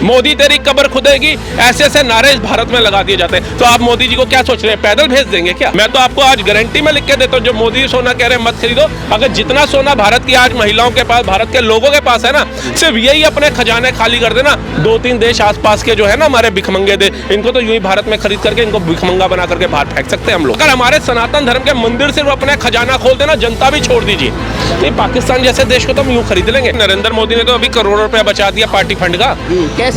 मोदी तेरी कब्र खुदेगी, ऐसे ऐसे नारे इस भारत में लगा दिए जाते हैं। तो आप मोदी जी को क्या सोच रहे हैं, पैदल भेज देंगे क्या? मैं तो आपको आज गारंटी में लिख के देता हूँ, जो मोदी सोना कह रहे हैं मत खरीदो, अगर जितना सोना भारत की आज महिलाओं के पास, भारत के लोगों के पास है ना, सिर्फ यही अपने खजाने खाली कर देना, 2-3 देश आसपास के जो है ना हमारे भिखमंगे दे, इनको तो यूं ही भारत में खरीद करके इनको भिखमंगा बना करके बाहर फेंक सकते हैं हम लोग। अगर हमारे सनातन धर्म के मंदिर सिर्फ अपने खजाना खोल देना, जनता भी छोड़ दीजिए, नहीं पाकिस्तान जैसे देश को तो हम यूं खरीद लेंगे। नरेंद्र मोदी ने तो अभी करोड़ों रुपया बचा दिया पार्टी फंड का,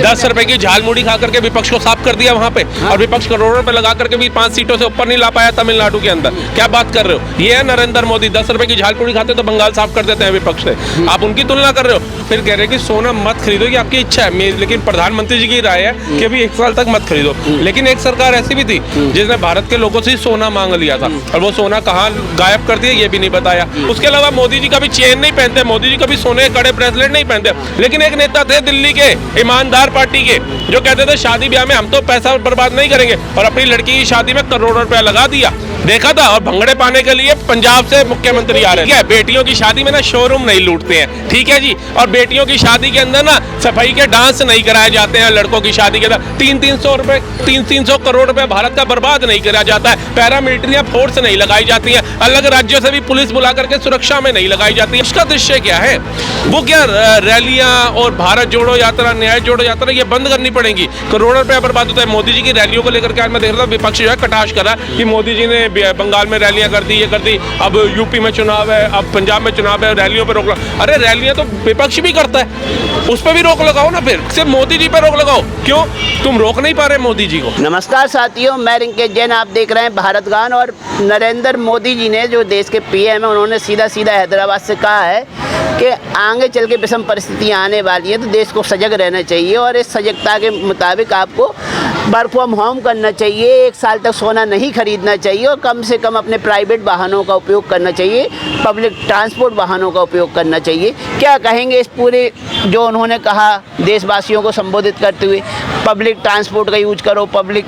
10 रुपए की झाल मुड़ी खा करके विपक्ष को साफ कर दिया वहां पे। और विपक्ष करोड़ों रुपए लगा करके भी 5 सीटों से ऊपर नहीं ला पाया तमिलनाडु के अंदर। क्या बात कर रहे हो, ये है नरेंद्र मोदी। 10 रुपए की झाल मुड़ी खाते तो बंगाल साफ कर देते हैं विपक्ष से, आप उनकी तुलना कर रहे हो। फिर कह रहे हैं कि सोना मत खरीदो, ये आपकी इच्छा है, लेकिन प्रधानमंत्री जी की राय है कि अभी 1 साल तक मत खरीदो। लेकिन एक सरकार ऐसी भी थी जिसने भारत के लोगों से सोना मांग लिया था, और वो सोना कहाँ गायब कर दिया ये भी नहीं बताया। उसके अलावा मोदी जी कभी चेन नहीं पहनते, मोदी जी कभी सोने के कड़े ब्रेसलेट नहीं पहनते। लेकिन एक नेता थे दिल्ली के ईमानदार पार्टी के, जो कहते थे शादी ब्याह में हम तो पैसा बर्बाद नहीं करेंगे, और अपनी लड़की की शादी में करोड़ों रुपया लगा दिया, देखा था। और भंगड़े पाने के लिए पंजाब से मुख्यमंत्री आ रहे हैं। बेटियों की शादी में ना शोरूम नहीं लूटते हैं, ठीक है जी। और बेटियों की शादी के अंदर ना सफाई के डांस नहीं कराए जाते हैं, लड़कों की शादी के अंदर 300 रुपए 300 करोड़ रुपए भारत का बर्बाद नहीं करा जाता है। पैरामिलिट्री फोर्स नहीं लगाई जाती है, अलग राज्यों से भी पुलिस बुला करके सुरक्षा में नहीं लगाई जाती है। इसका दृश्य क्या है, वो क्या रैलियां और भारत जोड़ो यात्रा, न्याय जोड़ो यात्रा, ये बंद करनी पड़ेगी। करोड़ों रुपया बर्बाद होता है। मोदी जी की रैलियों को लेकर के आज मैं देख रहा था विपक्ष जो है कटाक्ष कर रहा है कि मोदी जी ने बंगाल में रैलियां कर दी, ये कर दी, अब यूपी में चुनाव है, अब पंजाब में चुनाव है, रैलियों पे रोक लगाओ। अरे रैलियां तो विपक्ष भी करता है, उस पर भी रोक लगाओ ना, फिर सिर्फ मोदी जी पे रोक लगाओ। क्यों तुम रोक नहीं पा रहे मोदी जी को? नमस्कार साथियों, मैं रिंकेश जैन, आप देख रहे हैं भारत गान। और नरेंद्र मोदी जी ने, जो देश के पीएम है, उन्होंने सीधा सीधा हैदराबाद से कहा है कि आगे चल के विषम परिस्थितियाँ आने वाली हैं, तो देश को सजग रहना चाहिए, और इस सजगता के मुताबिक आपको वर्क फ्रॉम होम करना चाहिए, 1 साल तक सोना नहीं खरीदना चाहिए, और कम से कम अपने प्राइवेट वाहनों का उपयोग करना चाहिए, पब्लिक ट्रांसपोर्ट वाहनों का उपयोग करना चाहिए। क्या कहेंगे इस पूरे जो उन्होंने कहा देशवासियों को संबोधित करते हुए? पब्लिक ट्रांसपोर्ट का यूज करो, पब्लिक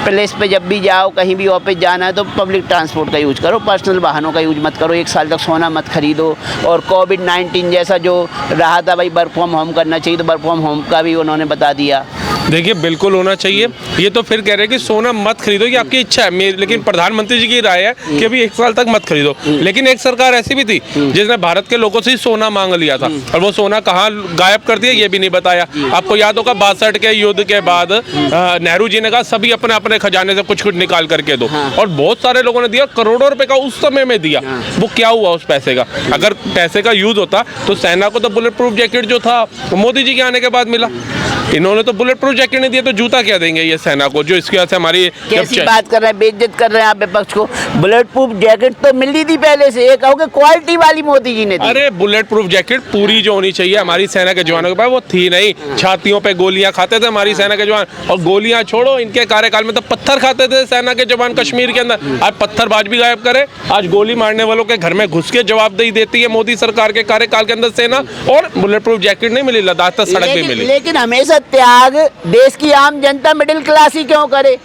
प्लेस पे जब भी जाओ, कहीं भी ऑफिस जाना है तो पब्लिक ट्रांसपोर्ट का यूज करो, पर्सनल वाहनों का यूज मत करो, 1 साल तक सोना मत खरीदो। और कोविड-19 जैसा जो रहा था भाई, वर्क फ्रॉम होम करना चाहिए, तो वर्क फ्रॉम होम का भी उन्होंने बता दिया। देखिए बिल्कुल होना चाहिए। ये तो फिर कह रहे हैं कि सोना मत खरीदो, ये आपकी इच्छा है, लेकिन प्रधानमंत्री जी की राय है कि अभी 1 साल तक मत खरीदो। लेकिन एक सरकार ऐसी भी थी जिसने भारत के लोगों से सोना मांग लिया था, और वो सोना कहाँ गायब कर दिया ये भी नहीं बताया। आपको याद होगा 62 के युद्ध के बाद नेहरू जी ने कहा सभी अपने अपने खजाने से कुछ कुछ निकाल करके दो, और बहुत सारे लोगों ने दिया, करोड़ों रुपए का उस समय में दिया। वो क्या हुआ उस पैसे का? अगर पैसे का यूज होता तो सेना को तो बुलेट प्रूफ जैकेट जो था मोदी जी के आने के बाद मिला। इन्होंने तो बुलेट प्रूफ जैकेट नहीं दिया, तो जूता क्या देंगे ये सेना को, जो इसके वजह से हमारी कैसी बात कर रहे हैं, बेइज्जत कर रहे हैं आप विपक्ष को। बुलेट प्रूफ जैकेट तो मिली थी पहले से, ये कहोगे क्वालिटी वाली मोदी जी ने दी। अरे बुलेट प्रूफ जैकेट पूरी जो होनी चाहिए हमारी सेना के जवानों के पास, वो थी नहीं। छातियों पे गोलियां खाते थे हमारी सेना के जवान, और गोलियां छोड़ो, इनके कार्यकाल में तो पत्थर खाते थे सेना के जवान कश्मीर के अंदर। आज पत्थरबाज भी गायब करे, आज गोली मारने वालों के घर में घुस के जवाबदेही देती है मोदी सरकार के कार्यकाल के अंदर सेना। और बुलेट प्रूफ जैकेट नहीं मिली, लद्दाख तक सड़क भी मिली। लेकिन हमेशा त्याग देश की आम जनता मिडिल क्लास ही क्यों करे?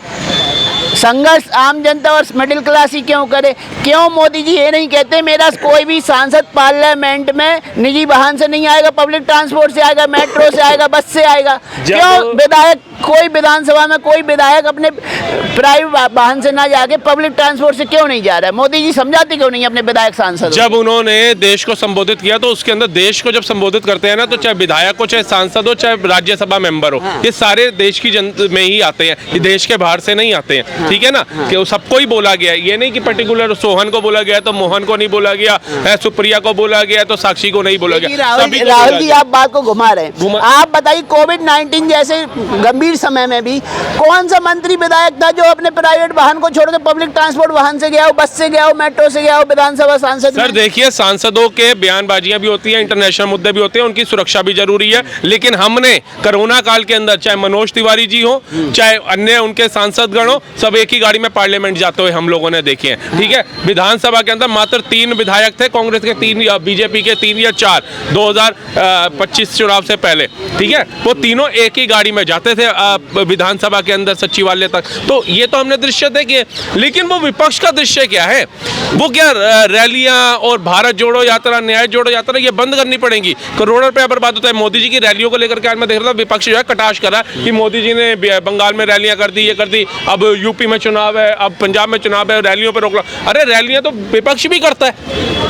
संघर्ष आम जनता और मिडिल क्लास ही क्यों करे? क्यों मोदी जी ये नहीं कहते मेरा कोई भी सांसद पार्लियामेंट में निजी वाहन से नहीं आएगा, पब्लिक ट्रांसपोर्ट से आएगा, मेट्रो से आएगा, बस से आएगा? क्यों विधायक, कोई विधानसभा में कोई विधायक अपने प्राइवेट वाहन से ना जाके पब्लिक ट्रांसपोर्ट से क्यों नहीं जा रहा है? मोदी जी समझाते क्यों नहीं अपने विधायक सांसद? जब उन्होंने देश को संबोधित किया तो उसके अंदर देश को जब संबोधित करते हैं ना, तो चाहे विधायक हो, चाहे सांसद हो, चाहे राज्यसभा मेंबर हो, ये सारे देश की जनता में ही आते हैं, ये देश के बाहर से नहीं आते हैं। ठीक है ना, कि सबको ही बोला गया है, ये नहीं कि पर्टिकुलर सोहन को बोला गया तो मोहन को नहीं बोला गया, सुप्रिया को बोला गया तो साक्षी को नहीं बोला गया। राहुल जी आप बात को घुमा रहे हैं। आप बताइए कोविड-19 जैसे गंभीर समय में भी कौन सा मंत्री विधायक था जो अपने प्राइवेट वाहन को छोड़ के पब्लिक ट्रांसपोर्ट वाहन से गया हो, बस से गया हो, मेट्रो से गया हो, विधानसभा सांसद? सर देखिए, सांसदों के बयानबाजियां भी होती हैं, इंटरनेशनल मुद्दे भी होते हैं, उनकी सुरक्षा भी जरूरी है। लेकिन हमने कोरोना काल के अंदर चाहे मनोज तिवारी जी हो, चाहे अन्य उनके सांसद गण हो, सब एक ही गाड़ी में पार्लियामेंट जाते हुए हम लोगों ने देखे हैं। ठीक है, विधानसभा के अंदर मात्र 3 विधायक थे, कांग्रेस के 3 या बीजेपी के 3 या 4 2025 चुनाव से पहले। ठीक है, वो तीनों एक ही गाड़ी में जाते थे विधानसभा के अंदर सचिवालय तक। तो ये तो हमने दृश्य देखे, लेकिन वो विपक्ष का दृश्य क्या है? वो क्या रैलियां और भारत जोड़ो यात्रा, न्याय जोड़ो यात्रा ये बंद करनी पड़ेंगी? करोड़ों रुपए बर्बाद होता है। मोदी जी की रैलियों को लेकर के आज मैं देख रहा था विपक्ष जो है कटाक्ष कर रहा है कि मोदी जी ने बंगाल में रैलियां कर दी, ये कर दी, अब यूपी में चुनाव है, अब पंजाब में चुनाव है, रैलियों पर रोक लगाओ। अरे रैलियां तो विपक्ष भी करता है,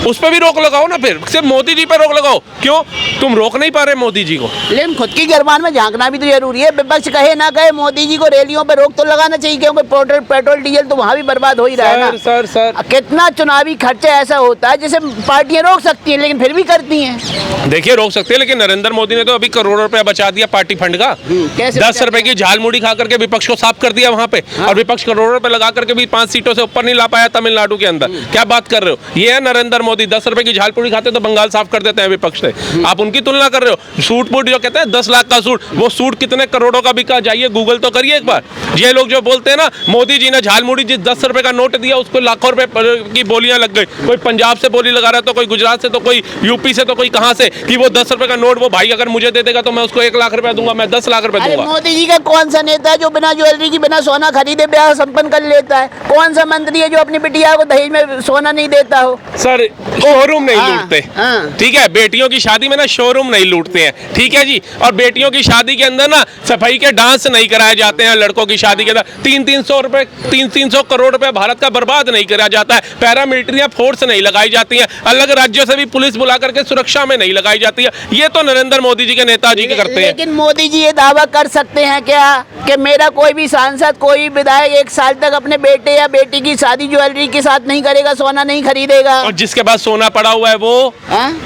उस पर भी रोक लगाओ ना, फिर सिर्फ मोदी जी पर रोक लगाओ क्यों? तुम रोक नहीं पा रहे मोदी जी को। लेकिन खुद की गिरबान में झांकना भी तो जरूरी है। विपक्ष कहे ना कहे, मोदी जी को रैलियों पर रोक तो लगाना चाहिए, क्योंकि पेट्रोल डीजल तो वहाँ भी बर्बाद हो ही रहा है ना। सर कितना चुनावी खर्चा ऐसा होता है जिसे पार्टियां रोक सकती हैं, लेकिन फिर भी करती हैं। देखिए रोक सकते हैं, लेकिन नरेंद्र मोदी ने तो अभी करोड़ों रुपया बचा दिया पार्टी फंड का। कैसे 10 रुपए की झाल मुड़ी खा करके विपक्ष को साफ कर दिया वहां पे। और विपक्ष करोड़ों रुपए लगा करके भी 5 सीटों से ऊपर नहीं ला पाया तमिलनाडु के अंदर। क्या बात कर रहे हो? ये है नरेंद्र मोदी। 10 रुपए की झाल पूड़ी खाते तो बंगाल साफ कर देते हैं विपक्ष से। आप उनकी तुलना कर रहे हो। सूट बूट जो कहते हैं 10 लाख का सूट, वो सूट कितने करोड़ों का बिका? जाइए गूगल तो करिए एक बार। ये लोग जो बोलते हैं ना मोदी जी ने झाल मुड़ी जिस 10 रुपए का नोट दिया उसको लाखों रुपए की बोलियां लग गई। कोई पंजाब से बोली लगा रहा है, तो कोई गुजरात से, तो कोई यूपी से, तो कोई कहां से, कि वो 10 रुपए का नोट वो भाई अगर मुझे दे देगा तो मैं उसको 1 लाख रुपए दूंगा, मैं 10 लाख रुपए दूंगा। मोदी जी का कौन सा नेता है जो बिना ज्वेलरी की, बिना सोना खरीदे ब्याह संपन्न कर लेता है? कौन सा मंत्री है जो अपनी बिटिया को दहेज में सोना नहीं देता हो? सर शोरूम नहीं लूटते। हाँ। ठीक है, बेटियों की शादी में ना शोरूम नहीं लूटते हैं। ठीक है जी, और बेटियों की शादी के अंदर ना सफाई के डांस नहीं कराए जाते हैं। लड़कों की शादी के अंदर 300 रुपए 300 करोड़ रुपए भारत का बर्बाद नहीं करा जाता है। पैरामिलिट्री फोर्स नहीं लगाई जाती है, अलग राज्यों से भी पुलिस बुला करके सुरक्षा में नहीं लगाई जाती है। ये तो नरेंद्र मोदी जी के नेताजी के करते हैं। लेकिन मोदी जी ये दावा कर सकते हैं क्या कि मेरा कोई भी सांसद, कोई विधायक 1 साल तक अपने बेटे या बेटी की शादी ज्वेलरी के साथ नहीं करेगा, सोना नहीं खरीदेगा? और जिसके पास सोना पड़ा हुआ है वो,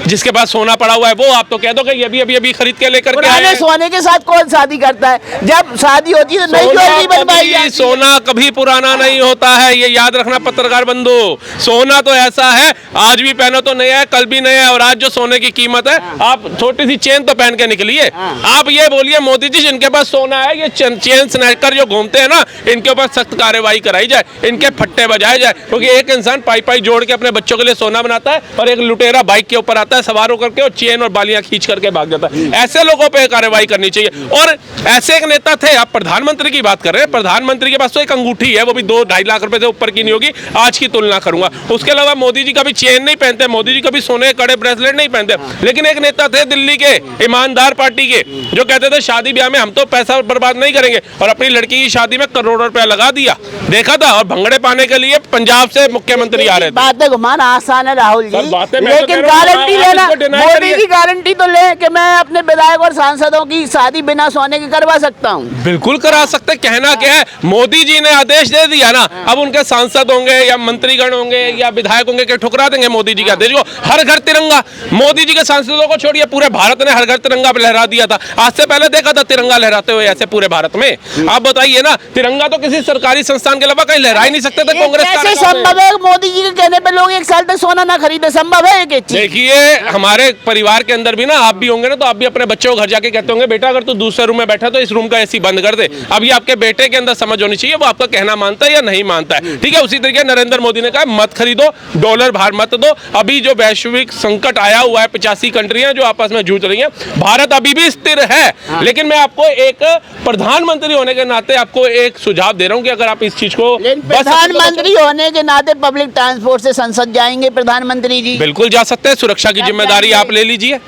जिसके पास सोना पड़ा हुआ है वो आप तो कह दो कि ये अभी खरीद के लेकर के आए। सोने के साथ कौन शादी करता है? जब शादी होती है तो नई ज्वेलरी बनवाई जाती है। सोना कभी पुराना नहीं होता है, ये याद रखना पत्रकार बंधु। सोना तो ऐसा है, आज भी पहनो तो नया है, कल भी नया है। और आज जो सोने की कीमत है, आप छोटी सी चेन तो पहन के निकलिए। आप ये बोलिए मोदी जी जिनके पास सोना है, ये चेन स्नैकर जो घूमते हैं ना, इनके ऊपर सख्त कार्रवाई कराई जाए, इनके फट्टे बजाए जाए। क्योंकि एक इंसान पाई जोड़ के अपने बच्चों के लिए सोना बनाता है और एक लुटेरा बाइक के ऊपर आता है सवार होकर के और चेन और बालियां खींच करके भाग जाता है। ऐसे लोगों पे कार्रवाई करनी चाहिए। और ऐसे एक नेता थे, आप प्रधानमंत्री की बात कर रहे हैं, प्रधानमंत्री के पास तो एक अंगूठी है, वो भी 2-2.5 लाख रुपए से ऊपर की नहीं होगी, आज की तुलना करूंगा। उसके अलावा मोदी जी कभी चेन नहीं पहनते, मोदी जी कभी सोने कड़े ब्रेसलेट नहीं पहनते। लेकिन एक नेता थे दिल्ली के, ईमानदार पार्टी के, जो कहते थे शादी ब्याह में हम तो पैसा बर्बाद नहीं करेंगे, और अपनी लड़की की शादी में करोड़ों रुपया लगा दिया। देखा था, और भंगड़े पाने के लिए पंजाब से मुख्यमंत्री आ रहे थे। बातें घुमाना आसान है राहुल जी, लेकिन तो गारंटी लेना, मोदी जी गारंटी तो ले कि मैं अपने विधायक और सांसदों की शादी बिना सोने के करवा सकता हूँ। बिल्कुल करा सकते। कहना क्या है, मोदी जी ने आदेश दे दिया ना, अब उनके सांसद होंगे या मंत्रीगण होंगे या विधायक होंगे कि ठुकरा देंगे मोदी जी के आदेश को? हर घर तिरंगा। मोदी जी के सांसदों को छोड़िए, पूरे भारत ने हर घर तिरंगा लहरा दिया था। आज से पहले देखा था तिरंगा लहराते हुए ऐसे पूरे भारत में? आप बताइए ना, तिरंगा तो किसी सरकारी संस्थान के अलावा कहीं लहरा ही नहीं सकते थे कांग्रेस। कैसे संभव है मोदी जी के कहने पे लोग 1 साल तक सोना ना खरीदे? संभव है? देखिए, हमारे परिवार के अंदर भी ना, आप भी होंगे ना, तो आप भी अपने बच्चों को घर जाके कहते होंगे बेटा अगर तू दूसरे रूम में बैठा तो इस रूम का एसी बंद कर दे। अब ये आपके बेटे के अंदर समझ होनी चाहिए, वो आपका कहना मानता है या नहीं मानता है। ठीक है, उसी तरीके नरेंद्र मोदी ने कहा मत खरीदो, डॉलर बाहर मत दो। अभी जो वैश्विक संकट आया हुआ है, 85 कंट्रियां जो आपस में जूझ रही हैं, भारत अभी भी स्थिर है। लेकिन मैं आपको एक प्रधानमंत्री होने के नाते आपको एक सुझाव दे रहा हूं कि अगर आप इस चीज को, प्रधानमंत्री होने के नाते पब्लिक ट्रांसपोर्ट से संसद जाएंगे प्रधानमंत्री जी? बिल्कुल जा सकते हैं। सुरक्षा की जिम्मेदारी आप ले लीजिए।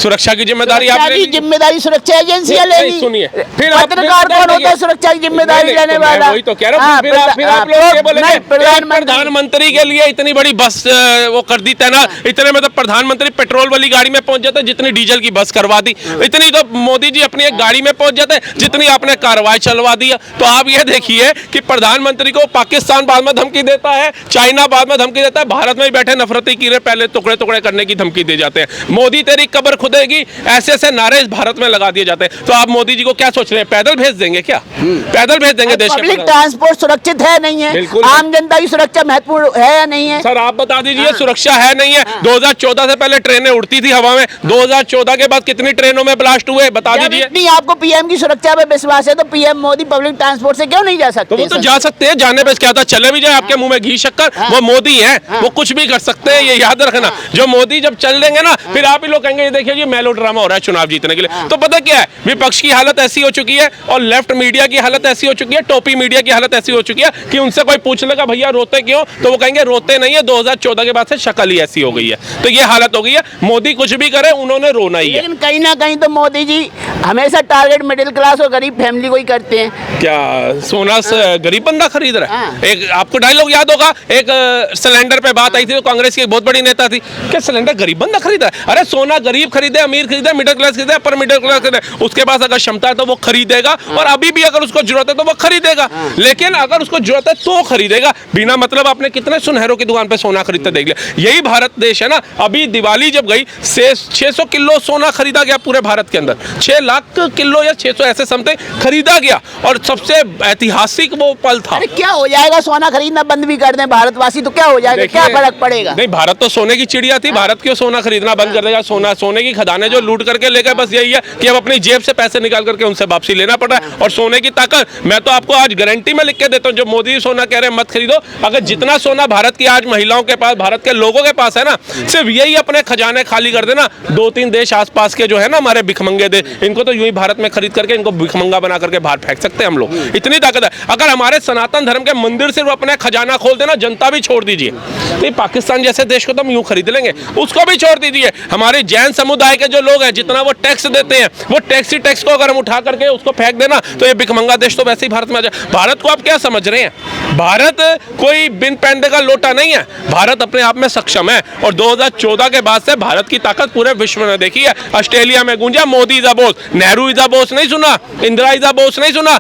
सुरक्षा की जिम्मेदारी आप ले लीजिए। जिम्मेदारी सुरक्षा एजेंसियां लेंगी। सुनिए, फिर पत्रकार कौन होता है सुरक्षा की जिम्मेदारी लेने वाला? वही तो कह रहा हूं। फिर आप लोग ये बोलेंगे प्रधानमंत्री के लिए इतनी बड़ी बस वो कर दी तैनात, इतने में तो प्रधानमंत्री पेट्रोल वाली गाड़ी में पहुंच जाते जितनी डीजल की बस करवा दी। इतनी तो मोदी जी अपनी एक गाड़ी में पहुंच जाते जितनी आपने कार्रवाई चलवा दिया। तो आप ये देखिए कि प्रधानमंत्री को पाकिस्तान बाद में धमकी देता है, चाइना बाद में धमकी देता है, भारत में बैठे नफरती कीड़े पहले टुकड़े टुकड़े करने की धमकी दे जाते हैं। मोदी तेरी कब्र खुदेगी, ऐसे ऐसे नारे इस भारत में लगा दिए जाते हैं। तो आप मोदी जी को क्या सोच रहे हैं, पैदल भेज देंगे क्या? पैदल भेज देंगे देश के? पब्लिक ट्रांसपोर्ट सुरक्षित है नहीं है? आम जनता की सुरक्षा महत्वपूर्ण है या नहीं है? सर आप बता दीजिए, सुरक्षा है नहीं है? 2014 से पहले ट्रेनें उड़ती थी हवा में, 2014 के बाद कितनी ट्रेनों में ब्लास्ट हुए बता दीजिए। इतनी आपको पीएम की सुरक्षा पे विश्वास है तो पीएम मोदी पब्लिक ट्रांसपोर्ट से क्यों नहीं जा सकते? तो हमारे वो तो जा सकते हैं, जाने पे क्या था, चले भी जाए आपके मुंह में घी शक्कर, वो मोदी है, वो कुछ भी कर सकते हैं, ये याद रखना। जो मोदी जब चल देंगे ना, फिर आप ही लोग कहेंगे ये देखिए ये मेलो ड्रामा हो रहा है चुनाव जीतने के लिए। तो पता क्या है, विपक्ष की हालत ऐसी हो चुकी है और लेफ्ट मीडिया की हालत ऐसी हो चुकी है, टोपी मीडिया की हालत ऐसी हो चुकी है कि उनसे कोई पूछ लेगा भैया रोते क्यों, तो वो कहेंगे रोते नहीं है, 2014 के बाद से शक्ल ही ऐसी हो गई है। तो ये हालत हो गई है, मोदी कुछ भी करे उन्होंने रोना ही है। लेकिन कहीं ना कहीं तो मोदी जी हमेशा टारगेट मिडिल क्लास और गरीब फैमिली को ही करते हैं। क्या सोना से गरीब बंदा खरीद रहा है? हाँ। एक आपको डायलॉग याद होगा, एक सिलेंडर पे बात आई थी, तो कांग्रेस की एक बहुत बड़ी नेता थी, क्या सिलेंडर गरीब बंदा खरीद रहा है? अरे सोना गरीब खरीदे, अमीर खरीदे, मिडिल क्लास खरीदे, अपर मिडिल क्लास खरीदे, उसके पास अगर क्षमता है तो वो खरीदेगा, और अभी भी अगर उसको जरूरत है तो वो खरीदेगा। लेकिन अगर उसको जरूरत है तो खरीदेगा, बिना मतलब आपने कितने सुनहरों की दुकान पे सोना खरीदते देख लिया। यही भारत देश है ना। अभी दिवाली जब गई 600 किलो सोना खरीदा गया पूरे भारत के अंदर, 6 लाख किलो या 600 ऐसे समथिंग खरीदा गया, और सबसे ऐतिहासिक वो पल था। अरे क्या हो जाएगा, सोना खरीदना बंद भी कर दें भारतवासी तो क्या हो जाएगा, क्या फर्क पड़ेगा? नहीं, भारत तो सोने की चिड़िया थी, भारत क्यों सोना खरीदना बंद कर देगा? सोने की खदानें जो लूट करके ले गए, बस यही है कि अब अपनी जेब से पैसे निकाल करके उनसे वापसी लेना पड़ रहा है। और सोने की ताकत मैं तो आपको आज गारंटी में लिख के देता हूँ, जो मोदी सोना कह रहे हैं मत खरीदो, अगर जितना सोना भारत की आज महिलाओं के पास, भारत के लोगों के पास है ना, सिर्फ यही अपने खजाने खाली कर देना, 2-3 देश आसपास के जो है ना हमारे भिखमंगे देश, इनको तो यूं ही भारत में खरीद करके इनको भिखमंगा बना करके बाहर फेंक सकते हैं हम लोग, इतनी ताकत है। अगर हमारे सनातन धर्म के मंदिर सिर्फ अपने खजाना खोल देना, जनता भी छोड़ दीजिए, नहीं पाकिस्तान जैसे देश को तो हम यूं खरीद लेंगे, उसको भी छोड़ दीजिए। हमारे जैन समुदाय के जो लोग हैं, जितना वो टैक्स देते हैं, वो टैक्स को अगर हम उठा करके उसको फेंक देना, तो ये भिखमंगा देश तो वैसे ही भारत में आ जाए। भारत को आप क्या समझ रहे हैं? भारत कोई बिन पैंदे का लोटा नहीं है, भारत अपने आप में सक्षम है, और 2014 के बाद से भारत की ताकत पूरे विश्व ने देखी है। ऑस्ट्रेलिया में गूंजा Modi is the boss, Nehru is the boss नहीं सुना, इंदिरा इज द बॉस नहीं सुना,